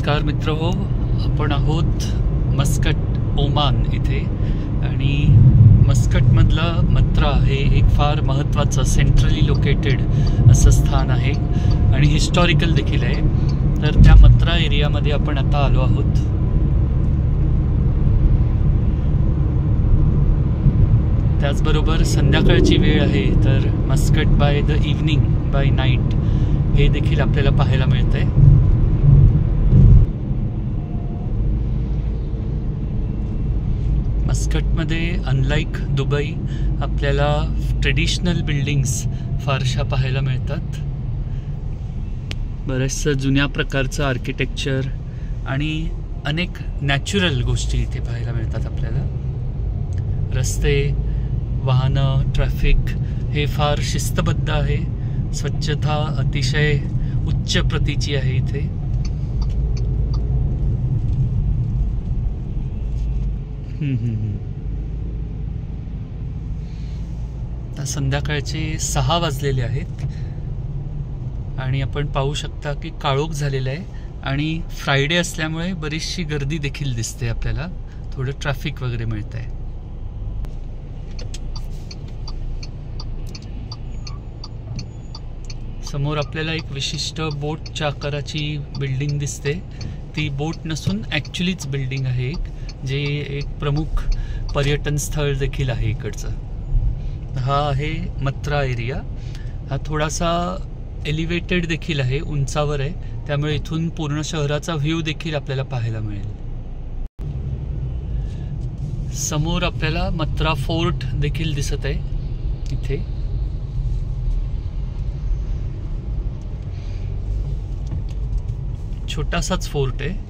नमस्कार मित्र हो, आपण आहोत मस्कट ओमान इथे आणि मस्कटमधलं मत्रा हे एक फार महत्त्वाचं सेंट्रली लोकेटेड असं स्थान आहे आणि हिस्टॉरिकल देखील आहे. तर त्या मत्रा एरियामध्ये आपण आता आलो आहोत. त्याचबरोबर संध्याकाळची वेळ आहे, तर Muscat by the evening by night हे देखील आपल्याला पाहायला मिळतंय. मस्कटमध्ये अनलाईक दुबई आपल्याला ट्रेडिशनल बिल्डिंग्स फारशा पाहायला मिळतात. बऱ्याचशा जुन्या प्रकारचं आर्किटेक्चर आणि अनेक नॅचरल गोष्टी इथे पाहायला मिळतात आपल्याला. रस्ते, वाहनं, ट्रॅफिक हे फार शिस्तबद्ध आहे. स्वच्छता अतिशय उच्च प्रतीची आहे इथे. संध्याकाळचे 6 वाजलेले आहेत आणि आपण पाहू शकता की काळोख झालेला आहे आणि फ्रायडे असल्यामुळे बरीचशी गर्दी देखील दिसते आपल्याला. थोडं ट्रॅफिक वगैरे मिळत आहे. समोर आपल्याला एक विशिष्ट बोटच्या आकाराची बिल्डिंग दिसते. ती बोट नसून ॲक्च्युलीच बिल्डिंग आहे एक, जे एक प्रमुख पर्यटन स्थळ देखील आहे इकडचं. हा आहे मत्रा एरिया. हा थोडासा एलिव्हेटेड देखील आहे, उंचावर आहे, त्यामुळे इथून पूर्ण शहराचा व्ह्यू देखील आपल्याला पाहायला मिळेल. समोर आपल्याला मत्रा फोर्ट देखील दिसत आहे इथे. छोटासाच फोर्ट आहे.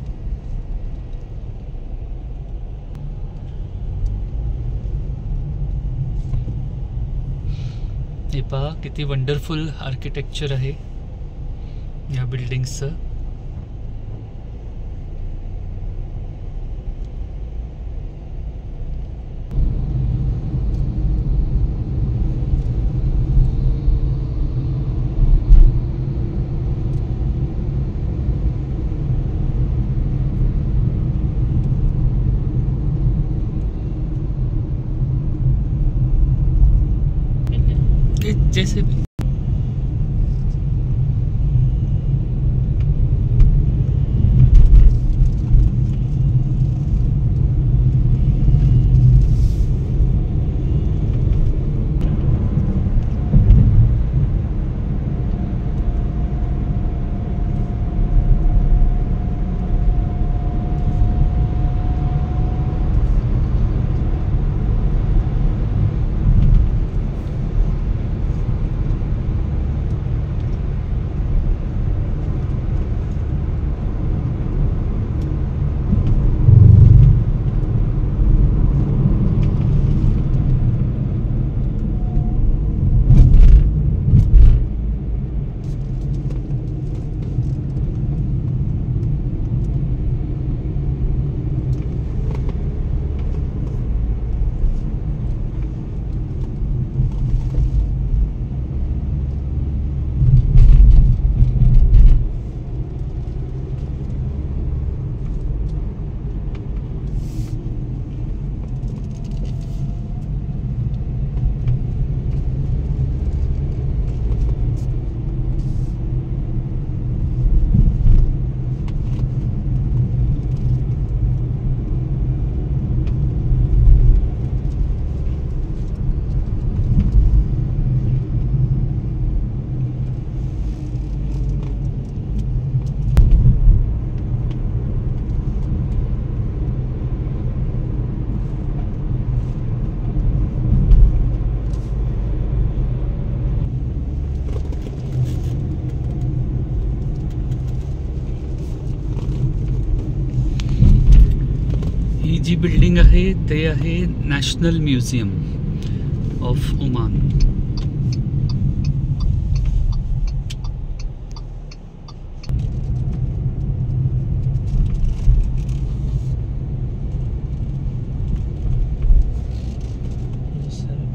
हे पहा किती वंडरफुल आर्किटेक्चर आहे या बिल्डिंग्सचं. जैसे भी जी बिल्डिंग आहे ते आहे national museum of Oman.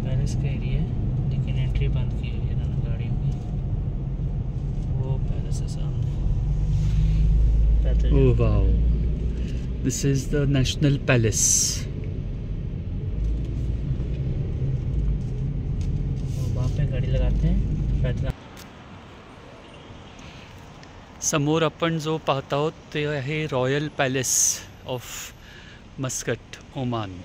Palace का एरिया है, लेकिन एंट्री बंद की हुई है गाड़ियों की. वो पैलेस है सामने. Wow, this is the national palace. वहाँ पे गाड़ी लगाते हैं पैदल. समोर आपण जो पाहत आहोत ते आहे royal palace of Muscat, Oman.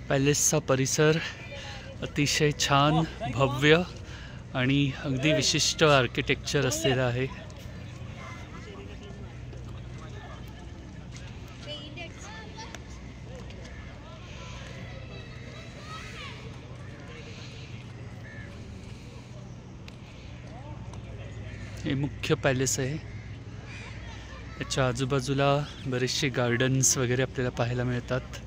पॅलेसचा परिसर अतिशय छान, भव्य आणि अगदी विशिष्ट आर्किटेक्चर असलेलं आहे. हे मुख्य पॅलेस आहे. याच्या आजूबाजूला बरेचसे गार्डन्स वगैरे आपल्याला पाहायला मिळतात.